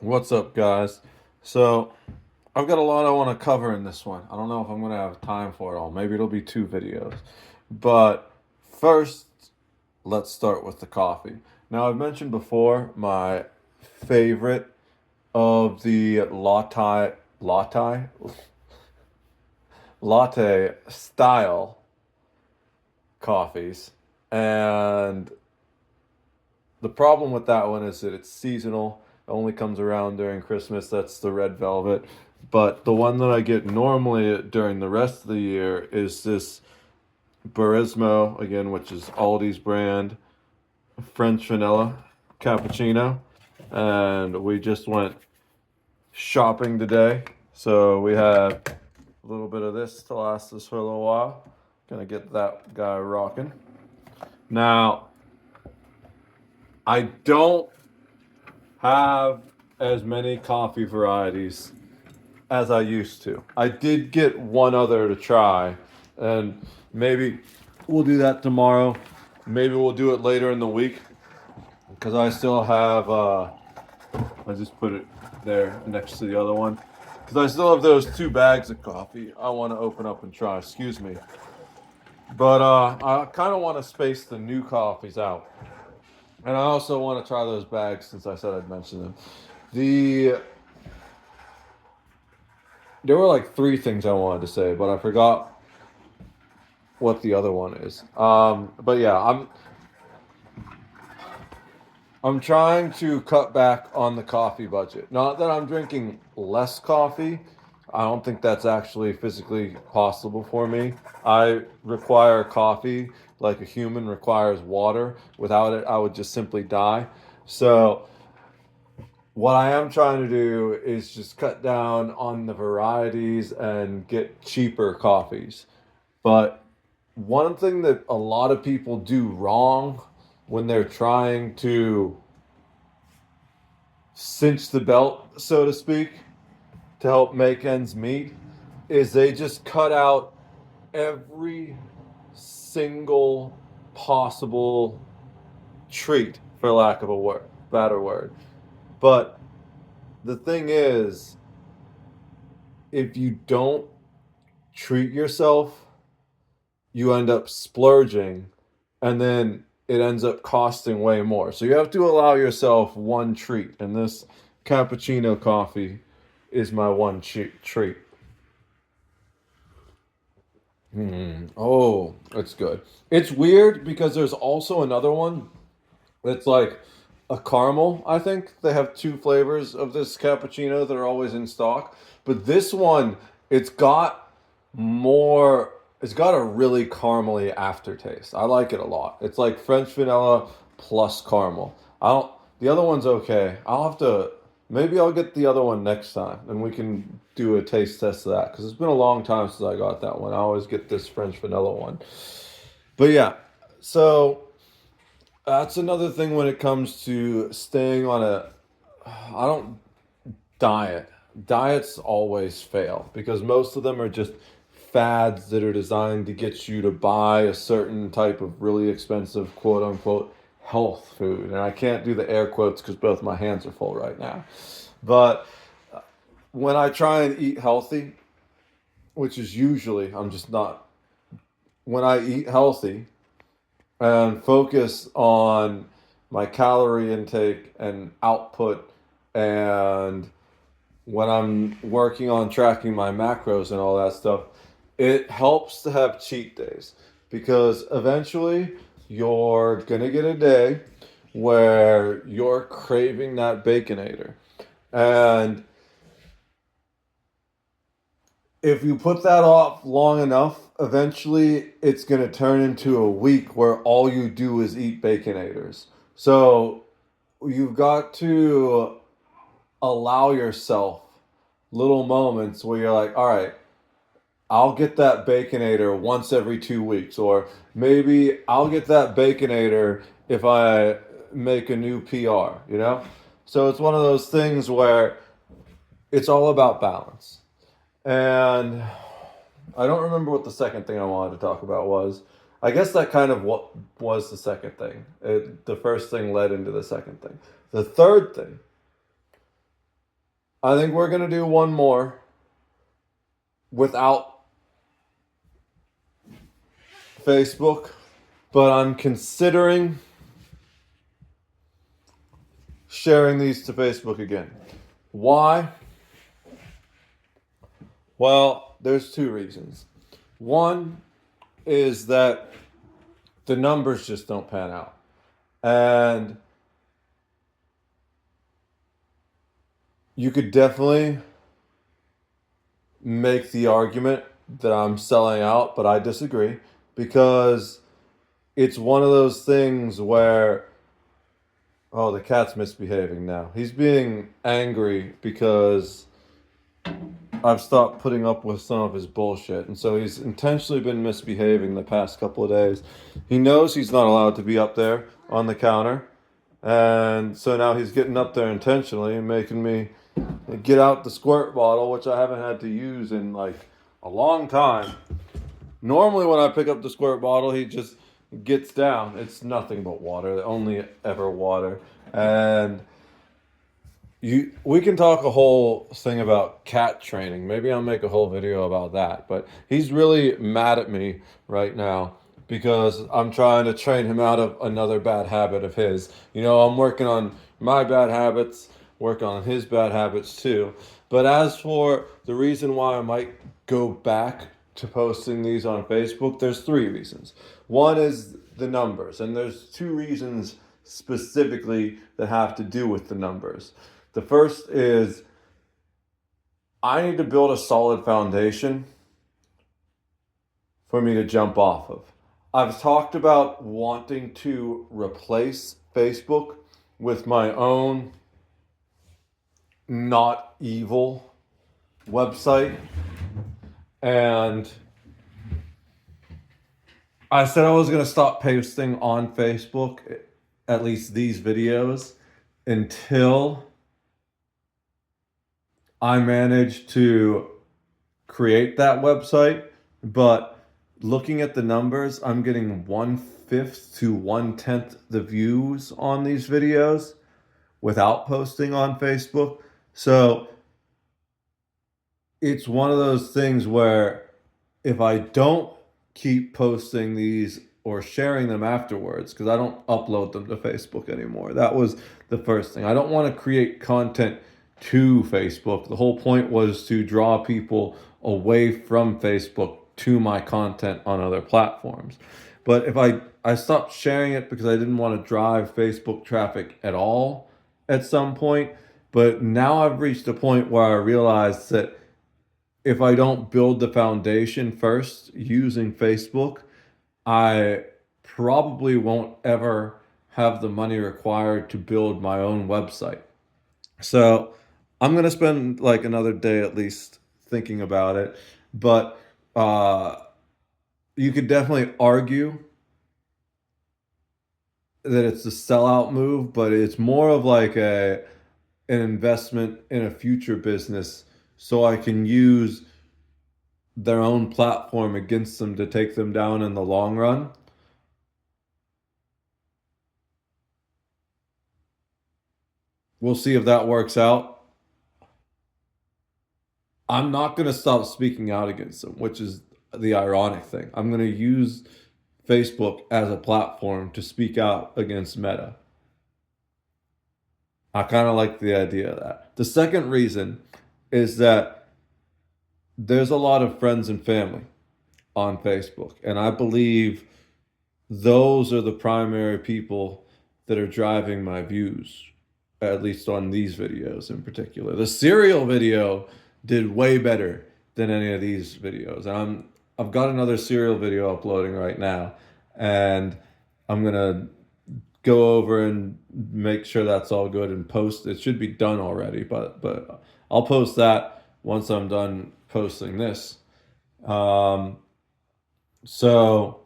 What's up, guys? So, I've got a lot I want to cover in this one. I don't know if I'm going to have time for it all. Maybe it'll be two videos. But first, let's start with the coffee. Now, I've mentioned before my favorite of the latte style coffees. And the problem with that one is that it's seasonal. It only comes around during Christmas. That's the red velvet. But the one that I get normally during the rest of the year is this Barismo, again, which is Aldi's brand, French vanilla cappuccino. And we just went shopping today. So we have a little bit of this to last us for a little while. Gonna get that guy rocking. Now, I don't have as many coffee varieties as I used to. I did get one other to try, and maybe we'll do that tomorrow. Maybe we'll do it later in the week because I still have. I just put it there next to the other one because I still have those two bags of coffee I want to open up and try. Excuse me, but I kind of want to space the new coffees out. And I also want to try those bags since I said I'd mention them. The There were like three things I wanted to say, but I forgot what the other one is. But yeah, I'm trying to cut back on the coffee budget. Not that I'm drinking less coffee. I don't think that's actually physically possible for me. I require coffee like a human requires water. Without it, I would just simply die. So what I am trying to do is just cut down on the varieties and get cheaper coffees. But one thing that a lot of people do wrong when they're trying to cinch the belt, so to speak, to help make ends meet, is they just cut out every single possible treat, for lack of a word, better word. But the thing is, if you don't treat yourself, you end up splurging and then it ends up costing way more. So you have to allow yourself one treat. And this cappuccino coffee is my one treat. Oh, it's good. It's weird because there's also another one that's like a caramel. I think they have two flavors of this cappuccino that are always in stock. But this one, it's got more. It's got a really caramely aftertaste. I like it a lot. It's like French vanilla plus caramel. I don't. The other one's okay. I'll have to. Maybe I'll get the other one next time, and we can do a taste test of that because it's been a long time since I got that one. I always get this French vanilla one. But yeah, so that's another thing when it comes to staying on a. I don't diet. Diets always fail because most of them are just fads that are designed to get you to buy a certain type of really expensive quote unquote health food. And I can't do the air quotes because both my hands are full right now. But when I try and eat healthy, which is usually, I'm just not, when I eat healthy and focus on my calorie intake and output, and when I'm working on tracking my macros and all that stuff, it helps to have cheat days because eventually you're gonna get a day where you're craving that baconator. And if you put that off long enough, eventually it's going to turn into a week where all you do is eat baconators. So you've got to allow yourself little moments where you're like, all right, I'll get that baconator once every 2 weeks, or maybe I'll get that baconator if I make a new PR, you know? So it's one of those things where it's all about balance. And I don't remember what the second thing I wanted to talk about was. I guess that kind of what was the second thing. The first thing led into the second thing. The third thing I think we're gonna do one more without Facebook, but I'm considering sharing these to Facebook again. Why? Well, there's two reasons. One is that the numbers just don't pan out. And you could definitely make the argument that I'm selling out, but I disagree because it's one of those things where, oh, the cat's misbehaving now. He's being angry because I've stopped putting up with some of his bullshit. And so he's intentionally been misbehaving the past couple of days. He knows he's not allowed to be up there on the counter. And so now he's getting up there intentionally and making me get out the squirt bottle, which I haven't had to use in like a long time. Normally, when I pick up the squirt bottle, he just gets down. It's nothing but water, only ever water. And we can talk a whole thing about cat training. Maybe I'll make a whole video about that. But he's really mad at me right now because I'm trying to train him out of another bad habit of his. You know, I'm working on my bad habits, work on his bad habits too. But as for the reason why I might go back to posting these on Facebook, there's three reasons. One is the numbers, and there's two reasons specifically that have to do with the numbers. The first is I need to build a solid foundation for me to jump off of. I've talked about wanting to replace Facebook with my own not evil website. And I said I was going to stop posting on Facebook, at least these videos, until I managed to create that website. But looking at the numbers, I'm getting 1/5 to 1/10 the views on these videos without posting on Facebook. So it's one of those things where if I don't keep posting these or sharing them afterwards, because I don't upload them to Facebook anymore. That was the first thing. I don't want to create content to Facebook. The whole point was to draw people away from Facebook to my content on other platforms. But if I stopped sharing it because I didn't want to drive Facebook traffic at all at some point. But now I've reached a point where I realize that if I don't build the foundation first using Facebook, I probably won't ever have the money required to build my own website. So I'm going to spend like another day at least thinking about it. But you could definitely argue that it's a sellout move, but it's more of like an investment in a future business so I can use their own platform against them to take them down in the long run. We'll see if that works out. I'm not going to stop speaking out against them, which is the ironic thing. I'm going to use Facebook as a platform to speak out against Meta. I kind of like the idea of that. The second reason is that there's a lot of friends and family on Facebook, and I believe those are the primary people that are driving my views, at least on these videos in particular. The cereal video did way better than any of these videos. I've got another cereal video uploading right now, and I'm gonna go over and make sure that's all good and post. It should be done already, but I'll post that once I'm done posting this. So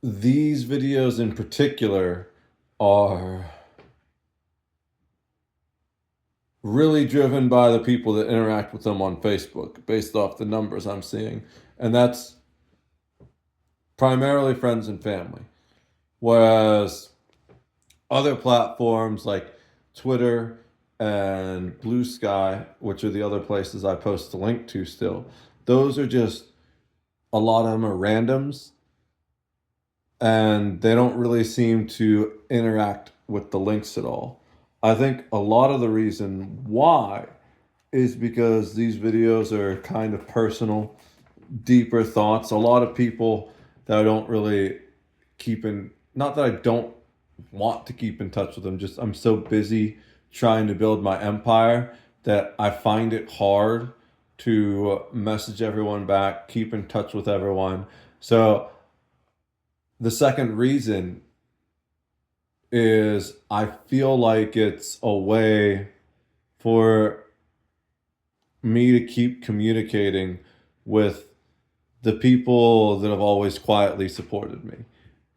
these videos in particular are really driven by the people that interact with them on Facebook based off the numbers I'm seeing. And that's primarily friends and family. Whereas other platforms like Twitter and Blue Sky, which are the other places I post the link to still, those are just, a lot of them are randoms and they don't really seem to interact with the links at all. I think a lot of the reason why is because these videos are kind of personal, deeper thoughts. A lot of people that I don't really keep in, not that I don't want to keep in touch with them, just I'm so busy trying to build my empire that I find it hard to message everyone back, keep in touch with everyone. So the second reason is I feel like it's a way for me to keep communicating with the people that have always quietly supported me.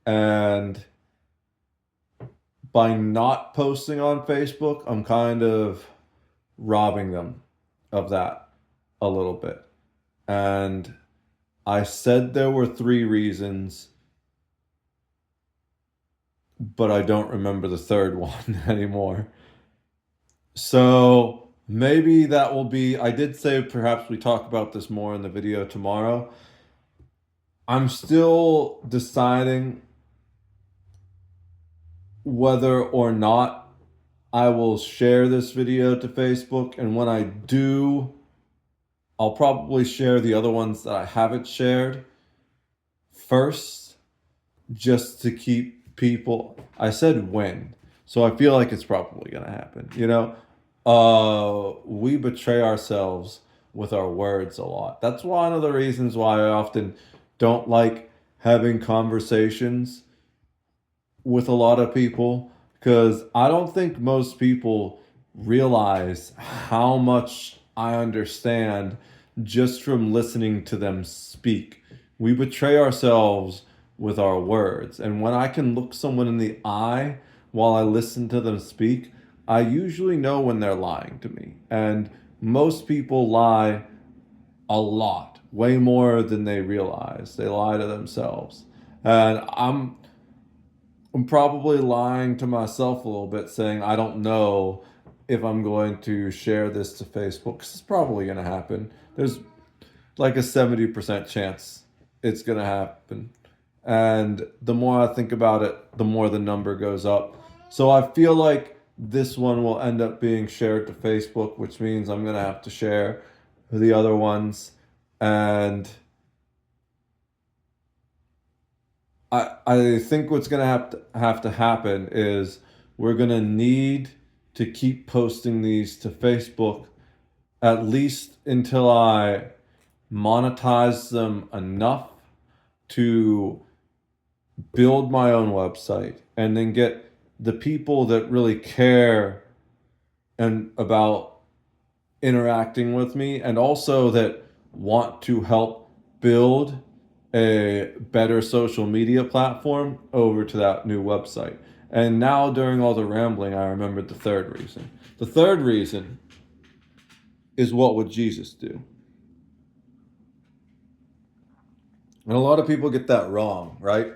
And by not posting on Facebook, I'm kind of robbing them of that a little bit. And I said there were 3 reasons, but I don't remember the third one anymore. So maybe that will be, I did say perhaps we talk about this more in the video tomorrow. I'm still deciding whether or not I will share this video to Facebook. And when I do, I'll probably share the other ones that I haven't shared first, just to keep people. I said when, so I feel like it's probably going to happen. We betray ourselves with our words a lot. That's one of the reasons why I often don't like having conversations with a lot of people, because I don't think most people realize how much I understand just from listening to them speak. We betray ourselves with our words. And when I can look someone in the eye while I listen to them speak, I usually know when they're lying to me. And most people lie a lot, way more than they realize. They lie to themselves. And I'm probably lying to myself a little bit, saying I don't know if I'm going to share this to Facebook, 'cause it's probably going to happen. There's like a 70% chance it's going to happen. And the more I think about it, the more the number goes up. So I feel like this one will end up being shared to Facebook, which means I'm going to have to share the other ones. And I think what's going to have to happen is we're going to need to keep posting these to Facebook at least until I monetize them enough to build my own website and then get the people that really care and about interacting with me, and also that want to help build a better social media platform, over to that new website. And now during all the rambling, I remembered the third reason. The third reason is, what would Jesus do? And a lot of people get that wrong, right?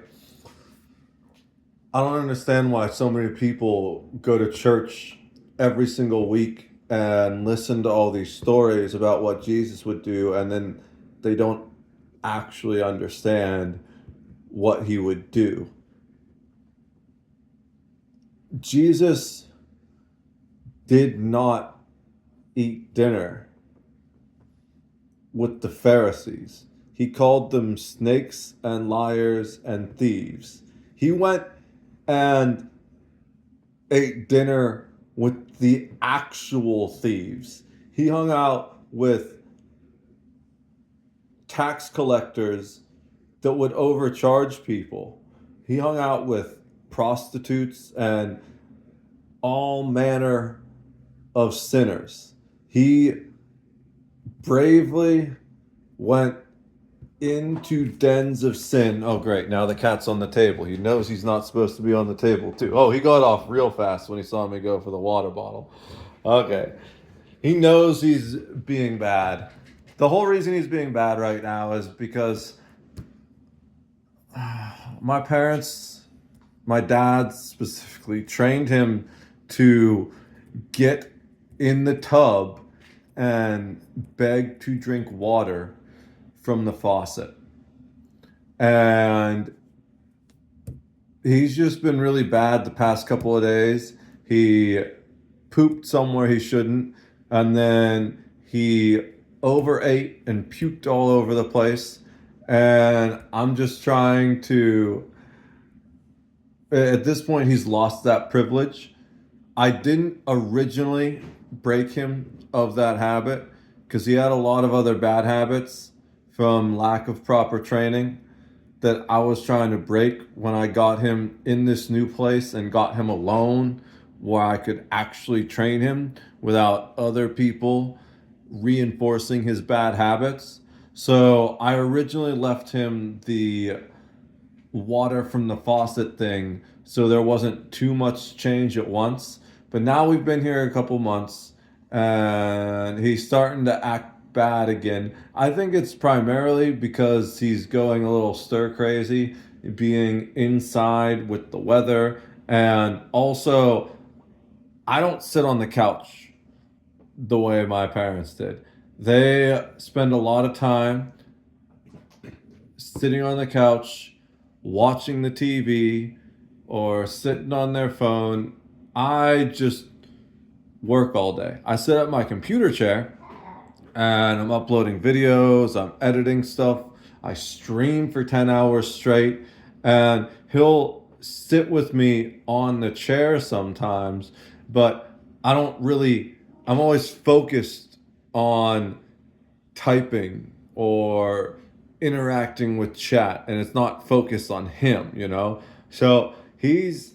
I don't understand why so many people go to church every single week and listen to all these stories about what Jesus would do, and then they don't actually understand what he would do. Jesus did not eat dinner with the Pharisees. He called them snakes and liars and thieves. He went and ate dinner with the actual thieves. He hung out with tax collectors that would overcharge people. He hung out with prostitutes and all manner of sinners. He bravely went into dens of sin. Oh, great. Now the cat's on the table. He knows he's not supposed to be on the table, too. Oh, he got off real fast when he saw me go for the water bottle. Okay. He knows he's being bad. The whole reason he's being bad right now is because my parents, my dad specifically, trained him to get in the tub and beg to drink water from the faucet. And he's just been really bad the past couple of days. He pooped somewhere he shouldn't, and then he overate and puked all over the place. And I'm just trying to, at this point, he's lost that privilege. I didn't originally break him of that habit because he had a lot of other bad habits from lack of proper training that I was trying to break when I got him in this new place and got him alone where I could actually train him without other people reinforcing his bad habits. So I originally left him the water from the faucet thing so there wasn't too much change at once. But now we've been here a couple months and he's starting to act bad again. I think it's primarily because he's going a little stir crazy, being inside with the weather. And also, I don't sit on the couch the way my parents did. They spend a lot of time sitting on the couch, watching the TV, or sitting on their phone. I just work all day. I sit at my computer chair and I'm uploading videos, I'm editing stuff. I stream for 10 hours straight, and he'll sit with me on the chair sometimes, but I don't really, I'm always focused on typing or interacting with chat, and it's not focused on him. So he's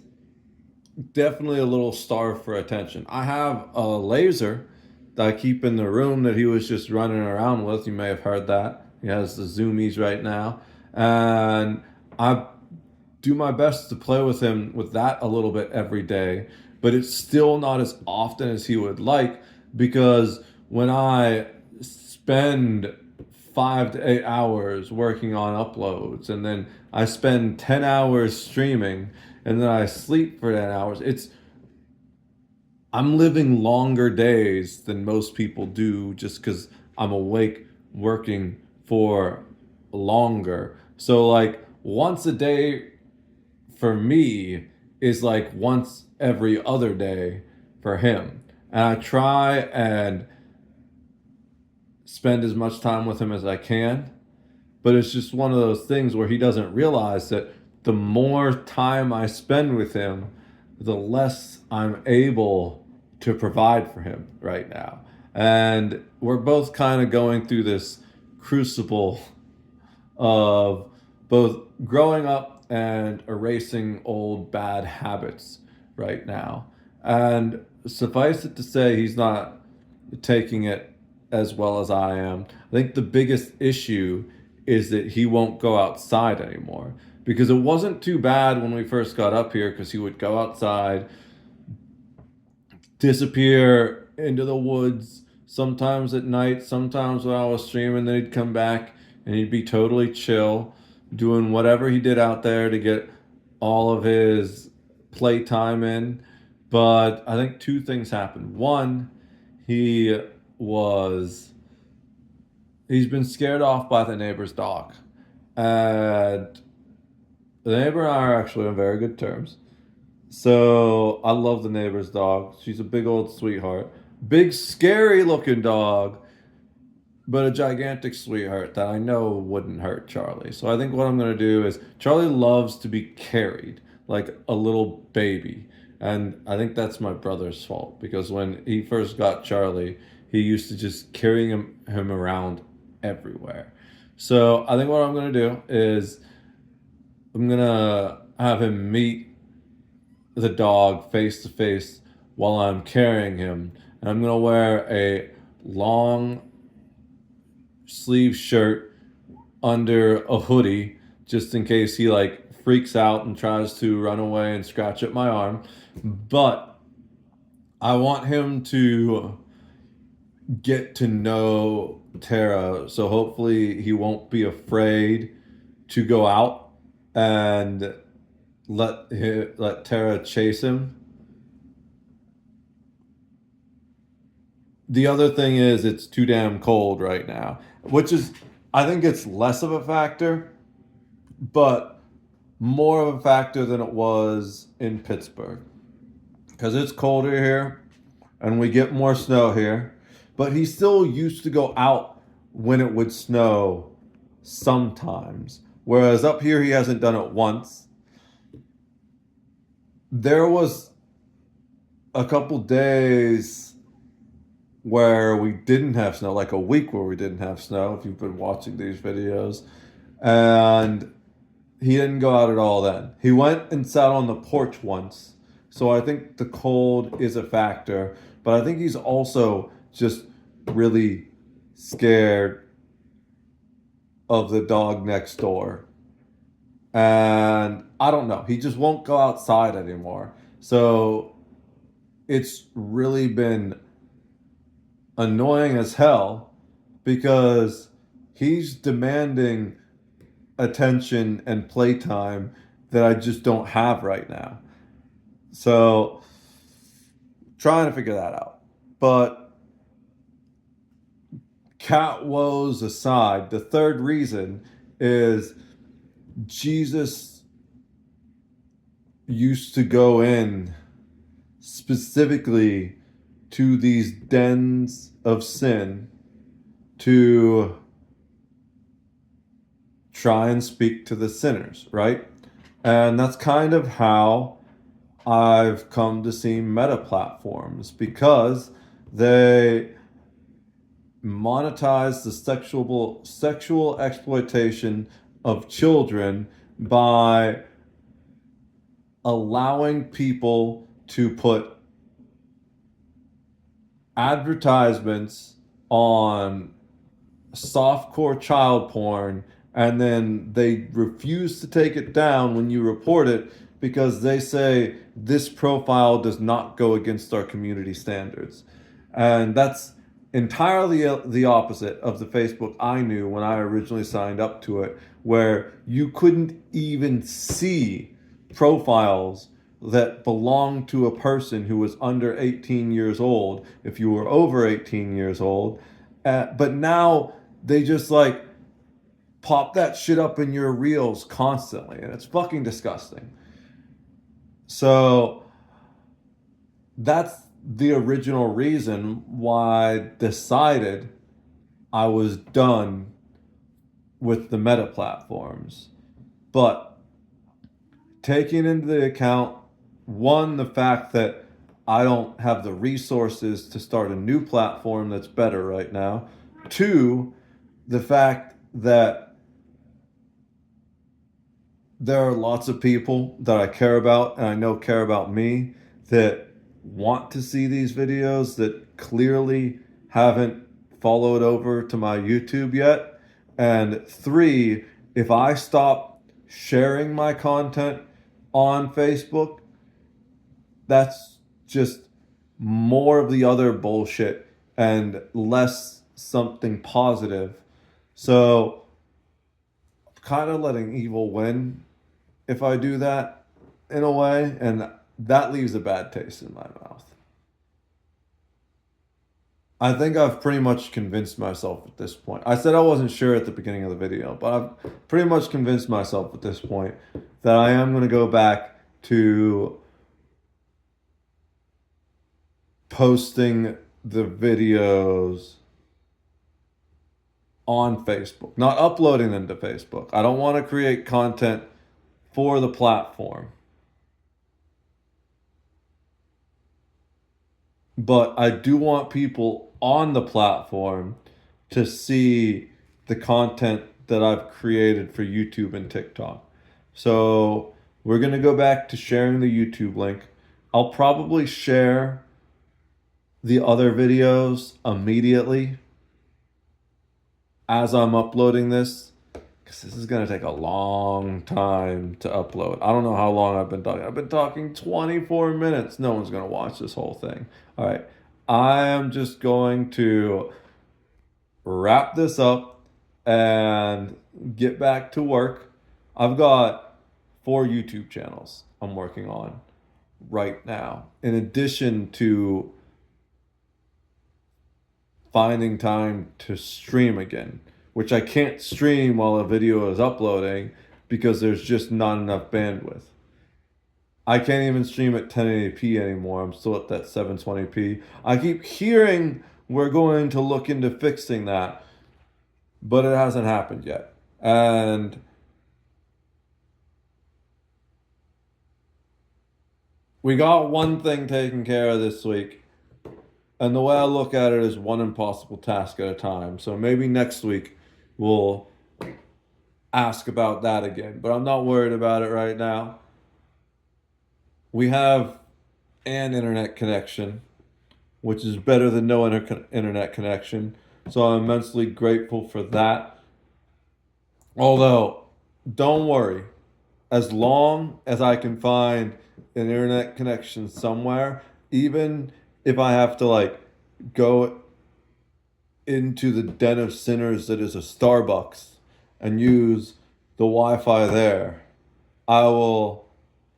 definitely a little starved for attention. I have a laser that I keep in the room that he was just running around with. You may have heard that. He has the zoomies right now. And I do my best to play with him with that a little bit every day, but it's still not as often as he would like because when I spend 5 to 8 hours working on uploads and then I spend 10 hours streaming and then I sleep for 10 hours, I'm living longer days than most people do just because I'm awake working for longer. So, like, once a day for me is like once every other day for him. And I try and spend as much time with him as I can. But it's just one of those things where he doesn't realize that the more time I spend with him, the less I'm able to provide for him right now. And we're both kind of going through this crucible of both growing up and erasing old bad habits right now. And suffice it to say, he's not taking it as well as I am. I think the biggest issue is that he won't go outside anymore. Because it wasn't too bad when we first got up here, because he would go outside, disappear into the woods, sometimes at night, sometimes when I was streaming, then he'd come back and he'd be totally chill, doing whatever he did out there to get all of his playtime in. But I think two things happened. One, he was he's been scared off by the neighbor's dog. And the neighbor and I are actually on very good terms. So I love the neighbor's dog. She's a big old sweetheart. Big scary looking dog, but a gigantic sweetheart that I know wouldn't hurt Charlie. So I think what I'm going to do is Charlie loves to be carried like a little baby. And I think that's my brother's fault because when he first got Charlie, he used to just carrying him around everywhere. So I think what I'm going to do is I'm going to have him meet the dog face to face while I'm carrying him. And I'm going to wear a long sleeve shirt under a hoodie just in case he like freaks out and tries to run away and scratch at my arm. But I want him to get to know Tara, so hopefully he won't be afraid to go out and let Tara chase him. The other thing is it's too damn cold right now, which is, I think it's less of a factor, but more of a factor than it was in Pittsburgh. Because it's colder here and we get more snow here. But he still used to go out when it would snow sometimes. Whereas up here, he hasn't done it once. There was a couple days where we didn't have snow, like a week where we didn't have snow, if you've been watching these videos. And he didn't go out at all then. He went and sat on the porch once. So I think the cold is a factor, but I think he's also just really scared of the dog next door. And I don't know, he just won't go outside anymore. So it's really been annoying as hell because he's demanding attention and playtime that I just don't have right now. So trying to figure that out. But cat woes aside, the third reason is Jesus used to go in specifically to these dens of sin to try and speak to the sinners, right? And that's kind of how I've come to see meta platforms, because they monetize the sexual exploitation of children by allowing people to put advertisements on softcore child porn, and then they refuse to take it down when you report it because they say this profile does not go against our community standards. And that's entirely the opposite of the Facebook I knew when I originally signed up to it, where you couldn't even see profiles that belonged to a person who was under 18 years old if you were over 18 years old. But now they just like pop that shit up in your reels constantly, and it's fucking disgusting. So that's the original reason why I decided I was done with the meta platforms. But taking into account, one, the fact that I don't have the resources to start a new platform that's better right now. Two, the fact that there are lots of people that I care about and I know care about me that want to see these videos that clearly haven't followed over to my YouTube yet. And three, if I stop sharing my content on Facebook, that's just more of the other bullshit and less something positive. So kind of letting evil win if I do that in a way, and that leaves a bad taste in my mouth. I think I've pretty much convinced myself at this point. I said I wasn't sure at the beginning of the video, but I've pretty much convinced myself at this point that I am going to go back to posting the videos on Facebook, not uploading them to Facebook. I don't want to create content for the platform. But I do want people on the platform to see the content that I've created for YouTube and TikTok. So we're going to go back to sharing the YouTube link. I'll probably share the other videos immediately as I'm uploading this, because this is going to take a long time to upload. I don't know how long I've been talking. I've been talking 24 minutes. No one's going to watch this whole thing. All right. I am just going to wrap this up and get back to work. I've got 4 YouTube channels I'm working on right now, in addition to finding time to stream again, which I can't stream while a video is uploading because there's just not enough bandwidth. I can't even stream at 1080p anymore. I'm still at that 720p. I keep hearing we're going to look into fixing that, but it hasn't happened yet. And we got one thing taken care of this week. And the way I look at it is one impossible task at a time. So maybe next week we'll ask about that again. But I'm not worried about it right now. We have an internet connection, which is better than no internet connection. So I'm immensely grateful for that. Although, don't worry, as long as I can find an internet connection somewhere, even if I have to like go into the den of sinners that is a Starbucks and use the Wi-Fi there, I will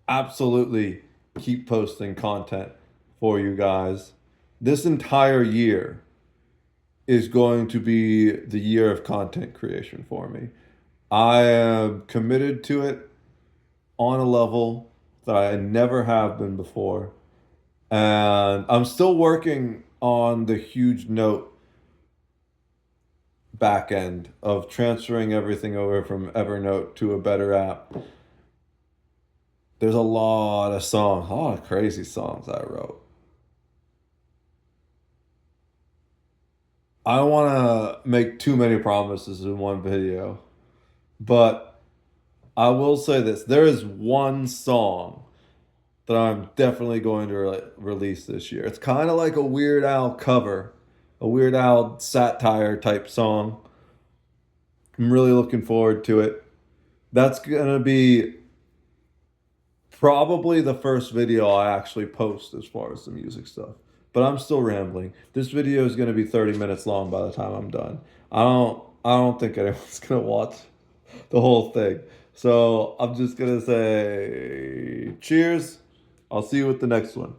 absolutely keep posting content for you guys. This entire year is going to be the year of content creation for me. I am committed to it on a level that I never have been before. And I'm still working on the Huge Note back end of transferring everything over from Evernote to a better app. There's a lot of crazy songs I wrote. I don't want to make too many promises in one video, but I will say this. There is one song that I'm definitely going to release this year. It's kind of like a Weird Al cover, a Weird Al satire type song. I'm really looking forward to it. That's going to be probably the first video I actually post as far as the music stuff. But I'm still rambling. This video is going to be 30 minutes long by the time I'm done. I don't think anyone's going to watch the whole thing. So I'm just going to say cheers. I'll see you with the next one.